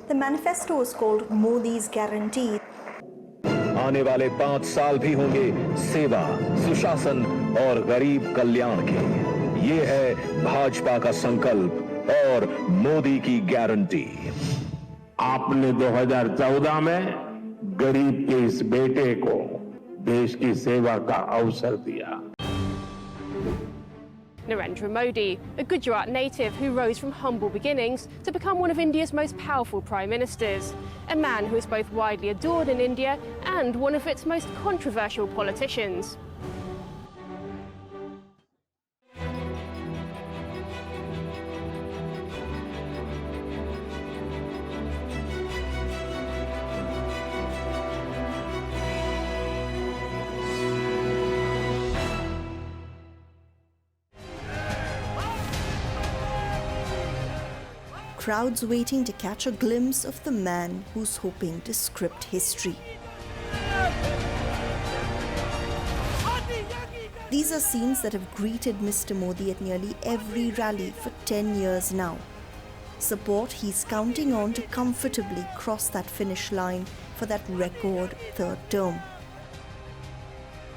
The manifesto is called Modi's Guarantee. आने वाले 5 साल भी होंगे सेवा, सुशासन और गरीब कल्याण के। ये है भाजपा का संकल्प और मोदी की गारंटी। आपने 2014 में गरीब के इस बेटे को देश की सेवा का अवसर दिया। Narendra Modi, a Gujarat native who rose from humble beginnings to become one of India's most powerful prime ministers. A man who is both widely adored in India and one of its most controversial politicians. Crowds waiting to catch a glimpse of the man who's hoping to script history. These are scenes that have greeted Mr. Modi at nearly every rally for 10 years now. Support he's counting on to comfortably cross that finish line for that record third term.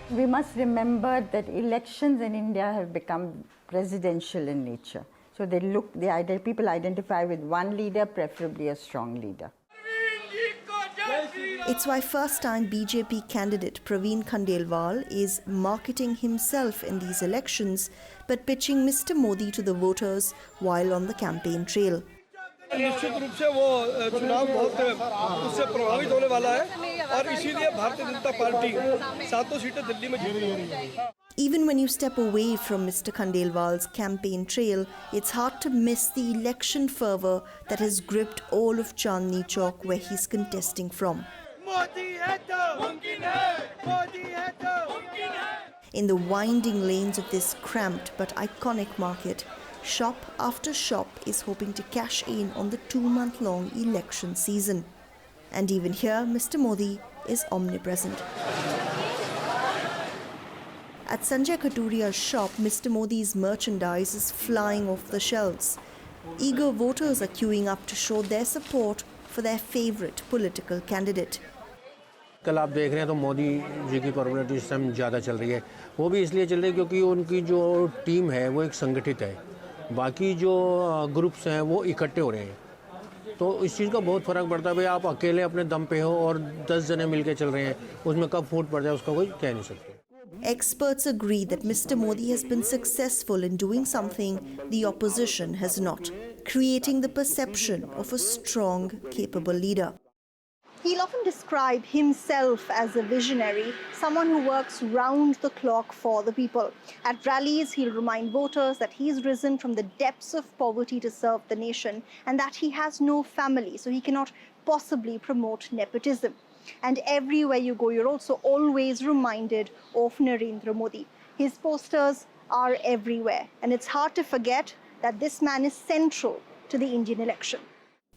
We must remember that elections in India have become presidential in nature. So people identify with one leader, preferably a strong leader. It's why first-time BJP candidate Praveen Khandelwal is marketing himself in these elections, but pitching Mr. Modi to the voters while on the campaign trail. निश्चित रूप से वो चुनाव बहुत उससे प्रभावित होने वाला है और इसीलिए भारतीय जनता पार्टी 7 सीटें दिल्ली में जीत रही है। Even when you step away from Mr. Khandelwal's campaign trail, it's hard to miss the election fervour that has gripped all of Chandni Chowk where he's contesting from. In the winding lanes of this cramped but iconic market, shop after shop is hoping to cash in on the 2-month-long election season. And even here, Mr. Modi is omnipresent. At Sanjay Khaturia's shop, Mr. Modi's merchandise is flying off the shelves. Eager voters are queuing up to show their support for their favourite political candidate. कल आप देख रहे हैं तो मोदी जी की popularity इस time ज़्यादा चल रही है। वो भी इसलिए चल रही है क्योंकि उनकी जो टीम है वो एक संगठित है। बाकी जो ग्रुप्स हैं वो इकट्ठे हो रहे हैं। तो इस चीज़ का बहुत फ़र्क पड़ता है। भाई आप अकेले अपने दम पे हो और 10 जने मिलके चल रहे हैं, उसमें कब फूट पड़ जाए उसका कोई कह नहीं सकते। Experts agree that Mr. Modi has been successful in doing something the opposition has not, creating the perception of a strong, capable leader. He'll often describe himself as a visionary, someone who works round the clock for the people. At rallies, he'll remind voters that he's risen from the depths of poverty to serve the nation and that he has no family, so he cannot possibly promote nepotism. And everywhere you go, you're also always reminded of Narendra Modi. His posters are everywhere, and it's hard to forget that this man is central to the Indian election.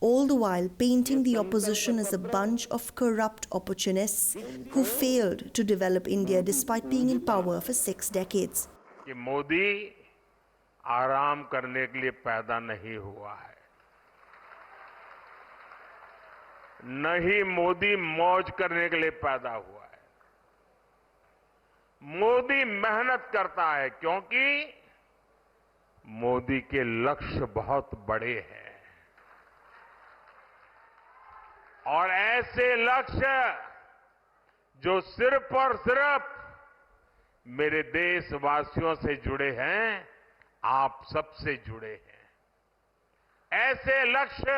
All the while painting the opposition as a bunch of corrupt opportunists who failed to develop India despite being in power for 6 decades. कि मोदी आराम करने के लिए पैदा नहीं हुआ है, न ही मोदी मौज करने के लिए पैदा हुआ है। मोदी मेहनत करता है क्योंकि मोदी के लक्ष्य बहुत बड़े हैं और ऐसे लक्ष्य जो सिर्फ और सिर्फ मेरे देशवासियों से जुड़े हैं, आप सबसे जुड़े हैं। ऐसे लक्ष्य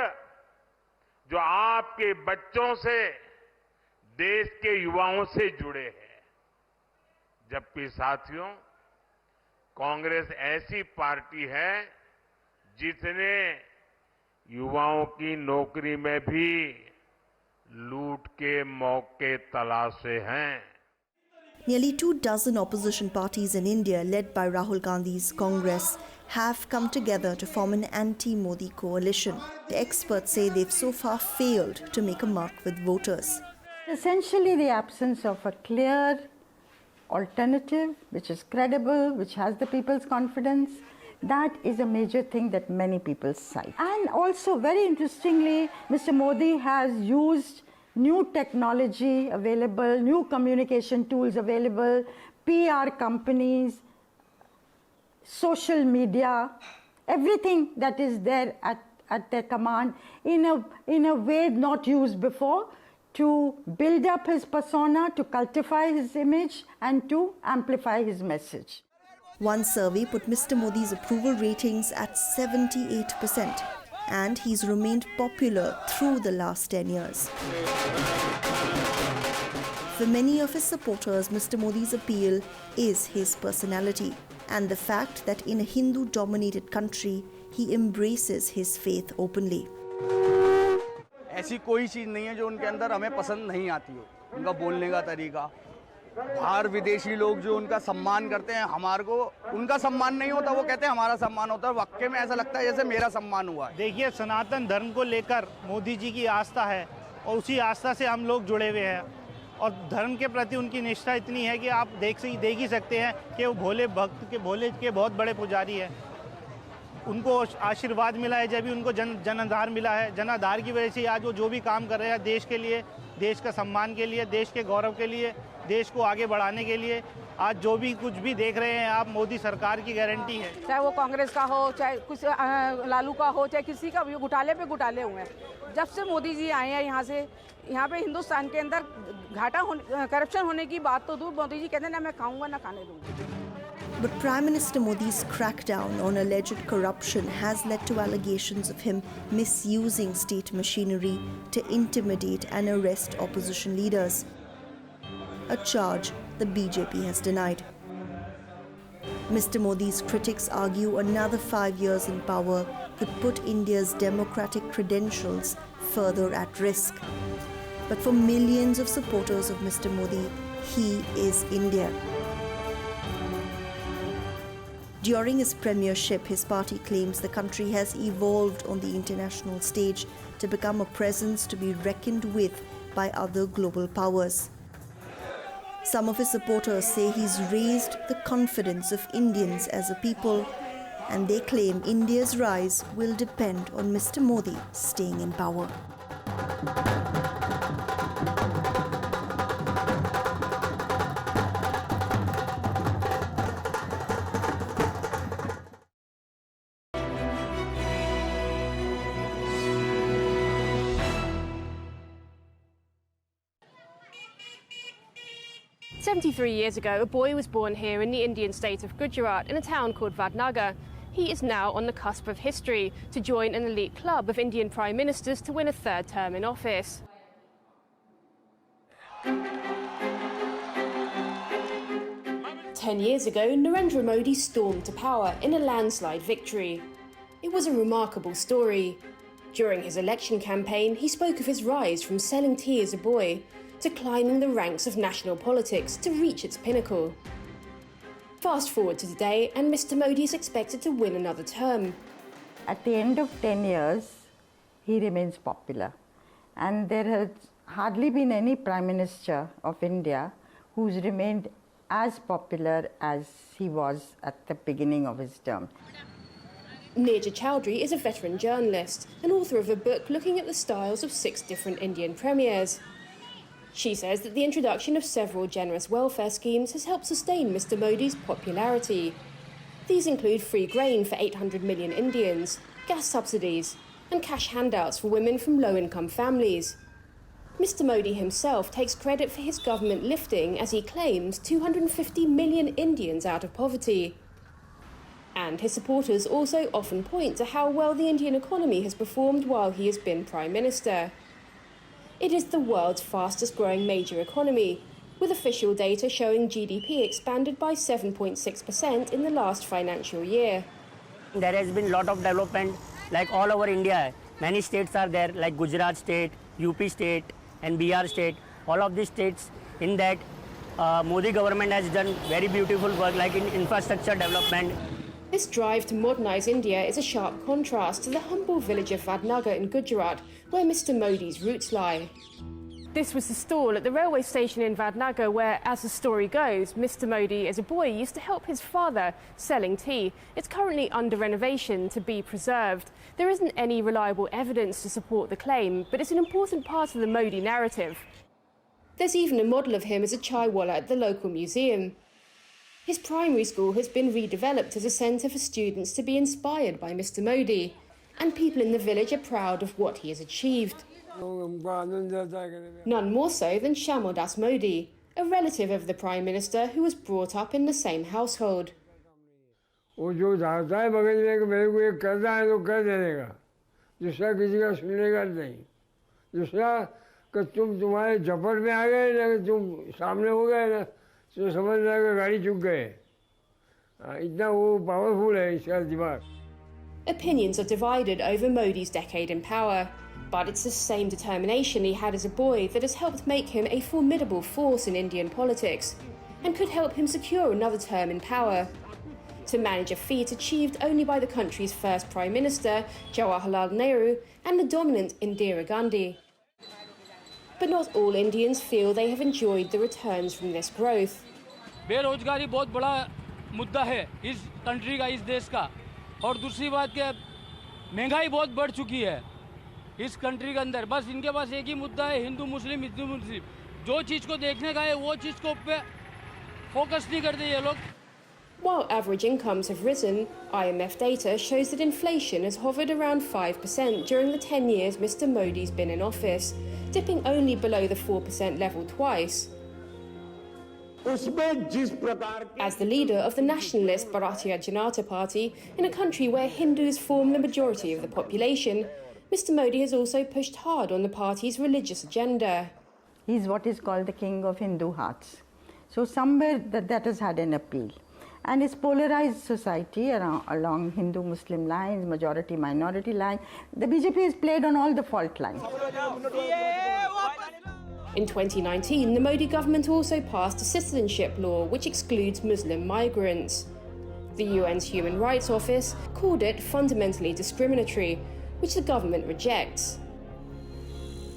जो आपके बच्चों से, देश के युवाओं से जुड़े हैं। जबकि साथियों, कांग्रेस ऐसी पार्टी है जिसने युवाओं की नौकरी में भी लूट के मौके तलाशे हैं। Nearly 24 opposition parties in India, led by Rahul Gandhi's Congress, have come together to form an anti-Modi coalition. The experts say they've so far failed to make a mark with voters. Essentially, the absence of a clear alternative, which is credible, which has the people's confidence, That is a major thing that many people cite. And also, very interestingly, Mr. Modi has used new technology available, new communication tools available, PR companies, social media, everything that is there at their command in a way not used before, to build up his persona, to cultivate his image, and to amplify his message. One survey put Mr. Modi's approval ratings at 78%, and he's remained popular through the last 10 years. For many of his supporters, Mr. Modi's appeal is his personality and the fact that in a Hindu-dominated country, he embraces his faith openly. ऐसी कोई चीज़ नहीं है जो उनके अंदर हमें पसंद नहीं आती हो, उनका बोलने का तरीका, बाहर विदेशी लोग जो उनका सम्मान करते हैं, हमारे को उनका सम्मान नहीं होता, वो कहते हैं हमारा सम्मान होता है, वाकई में ऐसा लगता है जैसे मेरा सम्मान हुआ है। देखिए, सनातन धर्म को लेकर मोदी जी की आस्था है और उसी आस्था से हम लोग जुड़े हुए हैं और धर्म के प्रति उनकी निष्ठा इतनी है कि आप देख ही सकते हैं कि वो भोले के बहुत बड़े पुजारी हैं। उनको आशीर्वाद मिला है, जब भी उनको जनाधार मिला है, जनाधार की वजह से आज वो जो भी काम कर रहे हैं देश के लिए, देश का सम्मान के लिए, देश के गौरव के लिए, देश को आगे बढ़ाने के लिए, आज जो भी कुछ भी देख रहे हैं आप, मोदी सरकार की गारंटी है। चाहे वो कांग्रेस का हो, चाहे कुछ लालू का हो, चाहे किसी का भी, घोटाले पे घोटाले हुए हैं। जब से मोदी जी आए हैं यहाँ पे हिंदुस्तान के अंदर करप्शन होने की बात तो दूर, मोदी जी कहते हैं ना मैं खाऊंगा ना खाने दूंगा। But Prime Minister Modi's crackdown on alleged corruption has led to allegations of him misusing state machinery to intimidate and arrest opposition leaders, a charge the BJP has denied. Mr. Modi's critics argue another 5 years in power could put India's democratic credentials further at risk. But for millions of supporters of Mr. Modi, he is India. During his premiership, his party claims the country has evolved on the international stage to become a presence to be reckoned with by other global powers. Some of his supporters say he's raised the confidence of Indians as a people, and they claim India's rise will depend on Mr. Modi staying in power. "73 years ago, a boy was born here in the Indian state of Gujarat in a town called Vadnagar. He is now on the cusp of history to join an elite club of Indian prime ministers to win a third term in office. "10 years ago, Narendra Modi stormed to power in a landslide victory. It was a remarkable story. During his election campaign, he spoke of his rise from selling tea as a boy to climbing the ranks of national politics to reach its pinnacle. Fast forward to today, and Mr. Modi is expected to win another term. At the end of 10 years, he remains popular. And there has hardly been any Prime Minister of India who's remained as popular as he was at the beginning of his term. Neerja Chowdhury is a veteran journalist and author of a book looking at the styles of 6 different Indian premiers. She says that the introduction of several generous welfare schemes has helped sustain Mr. Modi's popularity. These include free grain for 800 million Indians, gas subsidies, and cash handouts for women from low-income families. Mr. Modi himself takes credit for his government lifting, as he claims, 250 million Indians out of poverty. And his supporters also often point to how well the Indian economy has performed while he has been Prime Minister. It is the world's fastest growing major economy, with official data showing GDP expanded by 7.6% in the last financial year. There has been a lot of development, like all over India. Many states are there, like Gujarat state, UP state, and Bihar state. All of these states, in that Modi government has done very beautiful work, like in infrastructure development. This drive to modernise India is a sharp contrast to the humble village of Vadnagar in Gujarat, where Mr. Modi's roots lie. This was the stall at the railway station in Vadnagar where, as the story goes, Mr. Modi as a boy used to help his father selling tea. It's currently under renovation to be preserved. There isn't any reliable evidence to support the claim, but it's an important part of the Modi narrative. There's even a model of him as a chaiwala at the local museum. His primary school has been redeveloped as a centre for students to be inspired by Mr. Modi, and people in the village are proud of what he has achieved. None more so than Shyamdas Modi, a relative of the Prime Minister who was brought up in the same household. Opinions are divided over Modi's decade in power. But it's the same determination he had as a boy that has helped make him a formidable force in Indian politics and could help him secure another term in power. To manage a feat achieved only by the country's first Prime Minister, Jawaharlal Nehru, and the dominant Indira Gandhi. But not all Indians feel they have enjoyed the returns from this growth. बेरोजगारी बहुत बड़ा मुद्दा है इस country का, इस देश का, और दूसरी बात कि महंगाई बहुत बढ़ चुकी है इस कंट्री के अंदर. बस इनके पास एक ही मुद्दा है, हिंदू मुस्लिम. जो चीज़ को देखने का है वो चीज़ को पे फोकस नहीं करते ये लोग. While average incomes have risen, IMF data shows that inflation has hovered around 5% during the 10 years Mr. Modi's been in office, dipping only below the 4% level twice. As the leader of the nationalist Bharatiya Janata Party, in a country where Hindus form the majority of the population, Mr. Modi has also pushed hard on the party's religious agenda. He's what is called the king of Hindu hearts. So somewhere that has had an appeal. And his polarized society along Hindu-Muslim lines, majority-minority line, the BJP has played on all the fault lines. In 2019, the Modi government also passed a citizenship law which excludes Muslim migrants. The UN's Human Rights Office called it fundamentally discriminatory, which the government rejects.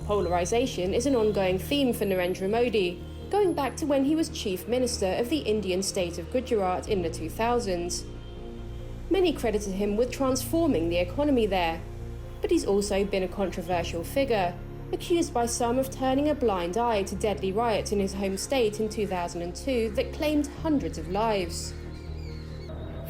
Polarization is an ongoing theme for Narendra Modi, going back to when he was Chief Minister of the Indian state of Gujarat in the 2000s. Many credited him with transforming the economy there, but he's also been a controversial figure, accused by some of turning a blind eye to deadly riots in his home state in 2002 that claimed hundreds of lives.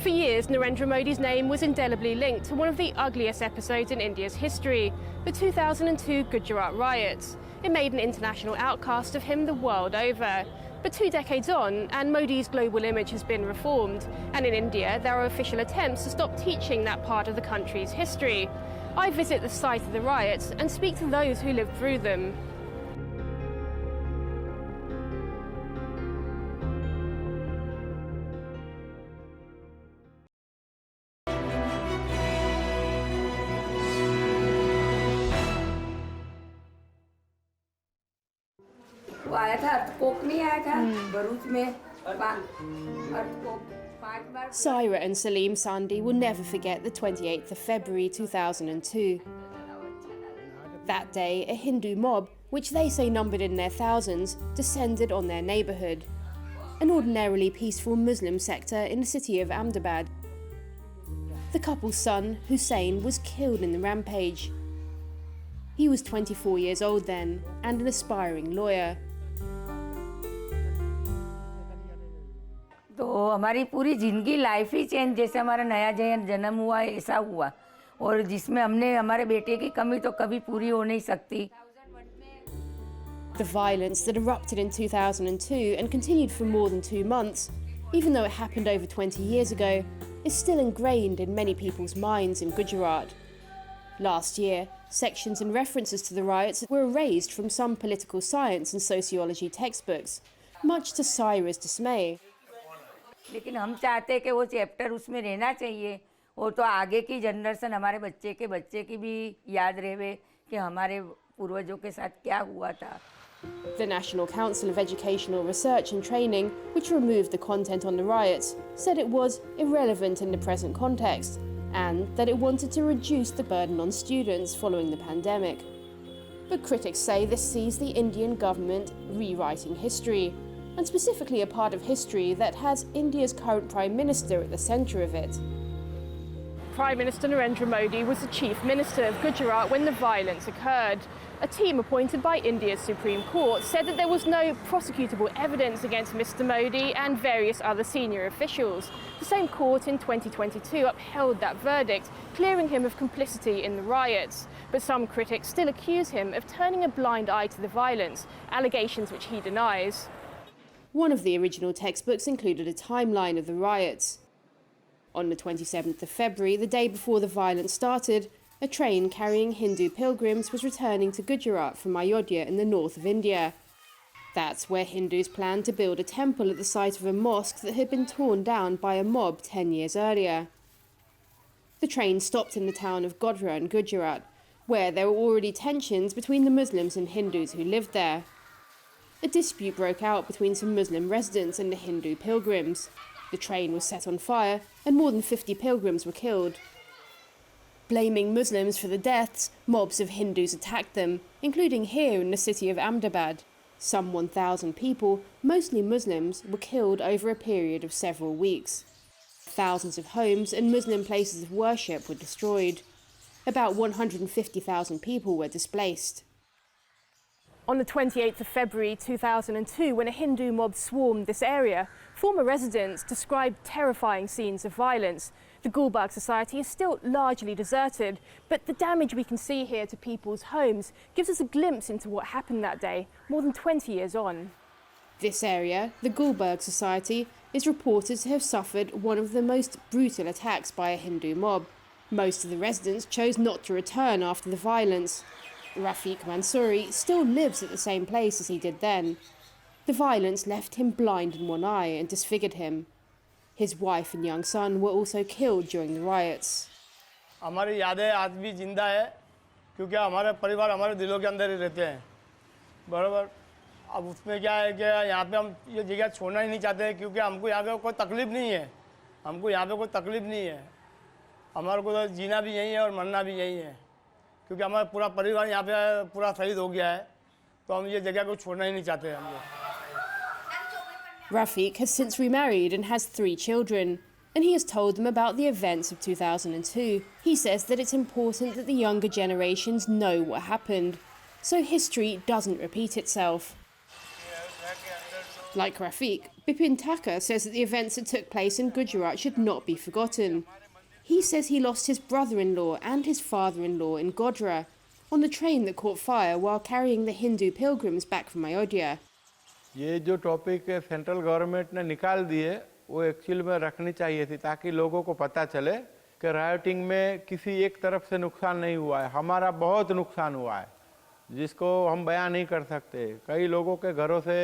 For years, Narendra Modi's name was indelibly linked to one of the ugliest episodes in India's history, the 2002 Gujarat riots. It made an international outcast of him the world over. But 2 decades on, and Modi's global image has been reformed, and in India there are official attempts to stop teaching that part of the country's history. I visit the site of the riots and speak to those who lived through them. वो आया था, earthquake नहीं आया था भरूच में, earthquake 5 bar. Saira and Salim Sandhi will never forget the 28th of February 2002. That day, a Hindu mob, which they say numbered in their thousands, descended on their neighbourhood, an ordinarily peaceful Muslim sector in the city of Ahmedabad. The couple's son, Hussein, was killed in the rampage. He was 24 years old then, and an aspiring lawyer. तो हमारी पूरी जिंदगी life ही change, जैसे हमारा नया जन्म हुआ ऐसा हुआ, और जिसमें हमने हमारे बेटे की कमी तो कभी पूरी हो नहीं सकती. The violence that erupted in 2002 and continued for more than 2 months, even though it happened over 20 years ago, is still ingrained in many people's minds in Gujarat. Last year, sections and references to the riots were erased from some political science and sociology textbooks, much to Saira's dismay. लेकिन हम चाहते हैं कि वो chapter उसमें रहना चाहिए, और तो आगे की जनरेशन हमारे बच्चे की भी याद रहे कि हमारे पूर्वजों के साथ क्या हुआ था. The National Council of Educational Research and Training, which removed the content on the riots, said it was irrelevant in the present context, and that it wanted to reduce the burden on students following the pandemic. But critics say this sees the Indian government rewriting history, and specifically a part of history that has India's current Prime Minister at the centre of it. Prime Minister Narendra Modi was the Chief Minister of Gujarat when the violence occurred. A team appointed by India's Supreme Court said that there was no prosecutable evidence against Mr. Modi and various other senior officials. The same court in 2022 upheld that verdict, clearing him of complicity in the riots. But some critics still accuse him of turning a blind eye to the violence, allegations which he denies. One of the original textbooks included a timeline of the riots. On the 27th of February, the day before the violence started, a train carrying Hindu pilgrims was returning to Gujarat from Ayodhya in the north of India. That's where Hindus planned to build a temple at the site of a mosque that had been torn down by a mob 10 years earlier. The train stopped in the town of Godhra in Gujarat, where there were already tensions between the Muslims and Hindus who lived there. A dispute broke out between some Muslim residents and the Hindu pilgrims. The train was set on fire and more than 50 pilgrims were killed. Blaming Muslims for the deaths, mobs of Hindus attacked them, including here in the city of Ahmedabad. Some 1,000 people, mostly Muslims, were killed over a period of several weeks. Thousands of homes and Muslim places of worship were destroyed. About 150,000 people were displaced. On the 28th of February 2002, when a Hindu mob swarmed this area, former residents described terrifying scenes of violence. The Gulbarg society is still largely deserted, but the damage we can see here to people's homes gives us a glimpse into what happened that day, more than 20 years on. This area, the Gulbarg society, is reported to have suffered one of the most brutal attacks by a Hindu mob. Most of the residents chose not to return after the violence. Rafiq Mansouri still lives at the same place as he did then. The violence left him blind in one eye and disfigured him. His wife and young son were also killed during the riots. हमारी यादें आज भी जिंदा है क्योंकि हमारे परिवार हमारे दिलों के अंदर ही रहते हैं बराबर अब उसमें क्या है कि यहाँ पे हम ये जगह छोड़ना ही नहीं चाहते क्योंकि हमको यहाँ पे कोई तकलीफ नहीं है हमको यहाँ पे कोई तकलीफ नहीं है हमारे को तो जीना भी यही है और मरना भी यही है क्योंकि हमारा पूरा परिवार यहाँ पे पूरा शहीद हो गया है तो हम ये जगह को छोड़ना ही नहीं चाहते हम लोग Rafiq has since remarried and has 3 children, and he has told them about the events of 2002. He says that it's important that the younger generations know what happened, so history doesn't repeat itself. Like Rafiq, Bipin Thakur says that the events that took place in Gujarat should not be forgotten. He says he lost his brother-in-law and his father-in-law in Godhra on the train that caught fire while carrying the Hindu pilgrims back from Ayodhya. ये जो topic central government ने निकाल दिए वो actual में रखनी चाहिए थी ताकि लोगों को पता चले कि रायोटिंग में किसी एक तरफ से नुकसान नहीं हुआ है हमारा बहुत नुकसान हुआ है जिसको हम बयान नहीं कर सकते कई लोगों के घरों से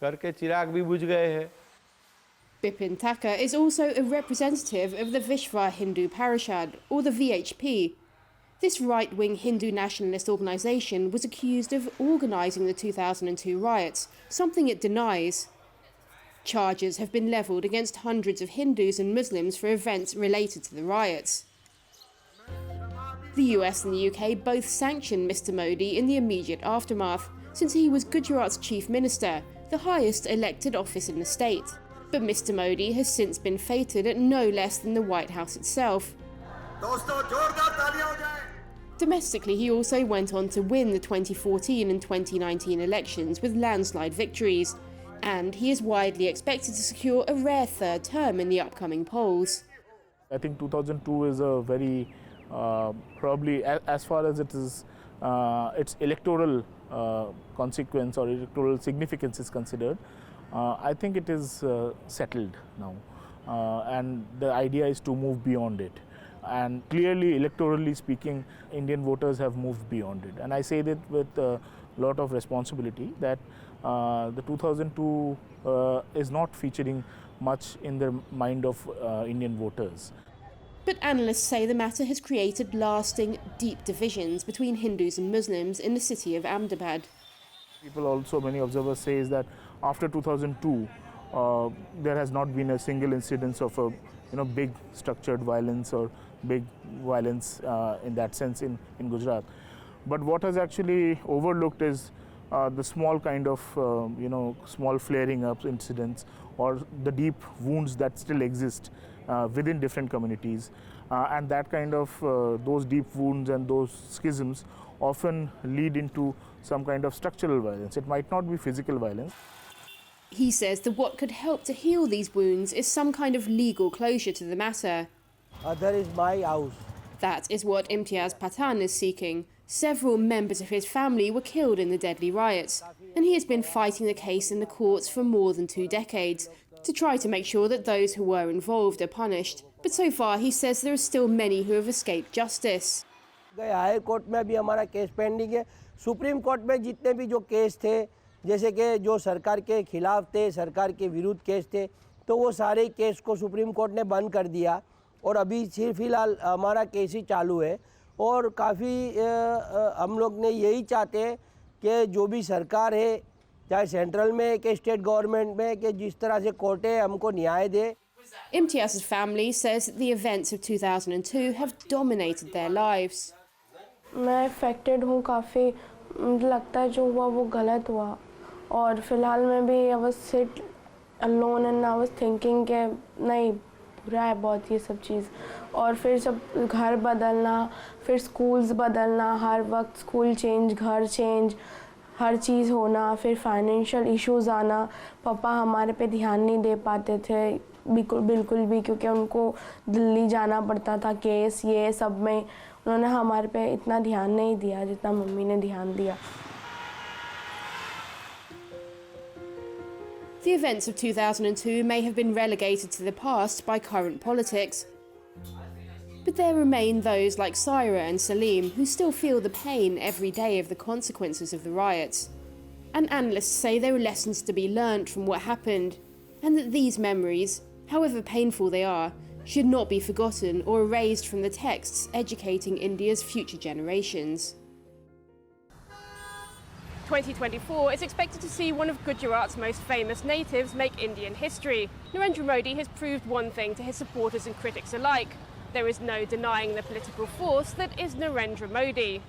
घर के चिराग भी बुझ गए हैं Bipin Thakur is also a representative of the Vishwa Hindu Parishad, or the VHP. This right-wing Hindu nationalist organisation was accused of organising the 2002 riots, something it denies. Charges have been levelled against hundreds of Hindus and Muslims for events related to the riots. The US and the UK both sanctioned Mr. Modi in the immediate aftermath, since he was Gujarat's chief minister, the highest elected office in the state. But Mr. Modi has since been feted at no less than the White House itself. Domestically, he also went on to win the 2014 and 2019 elections with landslide victories, and he is widely expected to secure a rare third term in the upcoming polls. I think 2002 is a very, probably as far as it is, its electoral consequence or electoral significance is considered, I think it is settled now, and the idea is to move beyond it. And clearly, electorally speaking, Indian voters have moved beyond it. And I say that with a lot of responsibility that the 2002 is not featuring much in the mind of Indian voters. But analysts say the matter has created lasting, deep divisions between Hindus and Muslims in the city of Ahmedabad. People also, many observers say is that after 2002, there has not been a single incidence of a big structured violence or big violence in that sense in Gujarat. But what is actually overlooked is the small kind of small flaring up incidents or the deep wounds that still exist within different communities, and that kind of those deep wounds and those schisms often lead into some kind of structural violence. It might not be physical violence. He says that what could help to heal these wounds is some kind of legal closure to the matter. There is my house. That is what Imtiaz Pathan is seeking. Several members of his family were killed in the deadly riots, and he has been fighting the case in the courts for more than 2 decades to try to make sure that those who were involved are punished. But so far, he says there are still many who have escaped justice. High court में भी हमारा case pending है. Supreme court में जितने भी जो case थे, जैसे कि जो सरकार के खिलाफ थे, सरकार के विरुद्ध केस थे, तो वो सारे केस को सुप्रीम कोर्ट ने बंद कर दिया और अभी सिर्फ फिलहाल हमारा केस ही चालू है. और काफ़ी हम लोग ने यही चाहते हैं कि जो भी सरकार है, चाहे सेंट्रल में कि स्टेट गवर्नमेंट में, कि जिस तरह से कोर्ट है हमको न्याय दे. Imtiaz's family says that the events of 2002 have dominated their lives. मैं अफेक्टेड हूँ काफ़ी. मुझे लगता है जो हुआ वो गलत हुआ और फिलहाल मैं भी I was sit alone and I was thinking कि नहीं बुरा है बहुत ये सब चीज़. और फिर सब घर बदलना, फिर स्कूल्स बदलना, हर वक्त स्कूल चेंज, घर चेंज, हर चीज़ होना, फिर फाइनेंशियल इश्यूज आना. पापा हमारे पे ध्यान नहीं दे पाते थे बिल्कुल भी, क्योंकि उनको दिल्ली जाना पड़ता था केस ये सब में. उन्होंने हमारे पे इतना ध्यान नहीं दिया जितना मम्मी ने ध्यान दिया. The events of 2002 may have been relegated to the past by current politics, but there remain those like Saira and Salim who still feel the pain every day of the consequences of the riots. And analysts say there are lessons to be learnt from what happened, and that these memories, however painful they are, should not be forgotten or erased from the texts educating India's future generations. 2024 is expected to see one of Gujarat's most famous natives make Indian history. Narendra Modi has proved one thing to his supporters and critics alike. There is no denying the political force that is Narendra Modi.